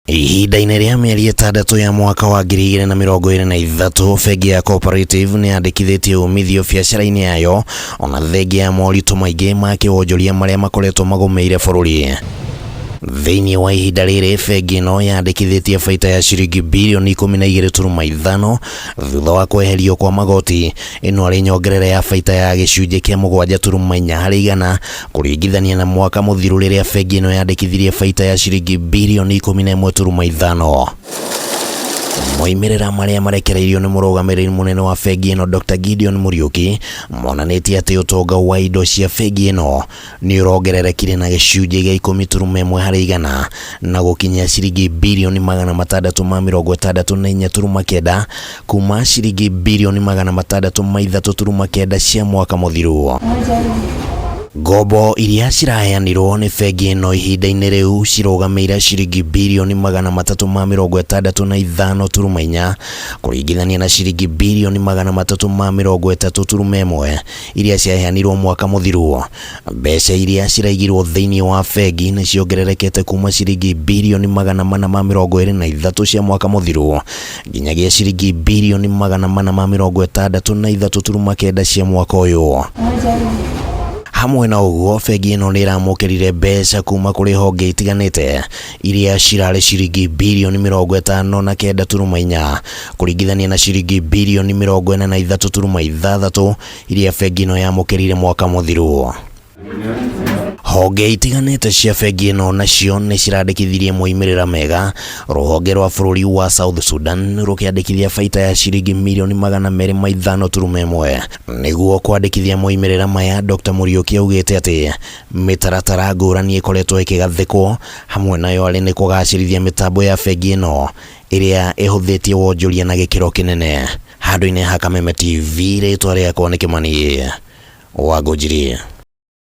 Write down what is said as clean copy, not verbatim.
Ihinda-inĩ rĩa mĩeri 6 ya mwaka wa 2023, bengi ya Cooperative nĩ yandĩkithĩtie umithio biacara-inĩ yayo ona thengia ya moritũ maingĩ ma kĩwonjoria marĩa makoretwo magũmĩire bũrũri. Thĩinĩ wa ihinda rĩrĩ, bengi ĩno yandĩkithĩtie baita ya ciringi birioni 12.5 thutha wa kweherio kwa magoti. Ĩno arĩ nyongerera ya baita ya gĩcunjĩ kĩa 7.4 harĩ igana kũringithania na mwaka mũthiru rĩrĩa bengi ĩno yandĩkithirie baita ya ciringi birioni 11.5. Moimĩrĩra marĩa marekereirio nĩ mũrũgamĩrĩri mũnene wa bengi ĩno Dr. Gideon Muriuki monanĩtie atĩ ũtonga wa indo cia bengi ĩno nĩ ũrongererekire na gĩcunjĩ gĩa 10.1 harĩ igana na gũkinya ciringi birioni 664.9 kuma ciringi birioni 603.9 cia mwaka mũthiru. Ngombo iria ciraheanirwo nĩ bengi ĩno ihinda-inĩ rĩu cirũgamĩire ciringi birioni 365.4 kũringithania na ciringi birioni 330.1 iria ciaheanirwo mwaka mũthiru. Mbeca iria ciraigirwo thĩinĩ wa bengi nĩ ciongererekete kuma ciringi birioni 423 cia mwaka mũthiru nginyagia ciringi birioni 463.9 cia mwaka ũyũ. Hamwe na ũguo, bengi ĩno nĩ ĩramũkĩrire mbeca kuma kũrĩ honge itiganĩte iria cirarĩ ciringi birioni 59.4 kũringithania na ciringi birioni 43.6 iria bengi ĩno yamũkĩrire mwaka mũthiru. Honge itiganĩte cia bengi ĩno nacio nĩ cirandĩkithirie moimĩrĩra mega. Rũhonge rwa bũrũri wa South Sudan rũkĩandĩkithia baita ya ciringi mirioni 205.1. Nĩguo kwandĩkithia moimĩrĩra maya, Dr. Muriuki augĩte atĩ mĩtaratara ngũrani ĩkoretwo ĩkĩgathĩkwo, hamwe nayo arĩ nĩ kũgacĩrithia mĩtambo ya bengi ĩno ĩrĩa ĩhũthĩtie wonjoria na gĩkĩro kĩnene. Handũ-inĩ ha Kameme TV, rĩtwa rĩakwa nĩ Kĩmani Wangũnjiri.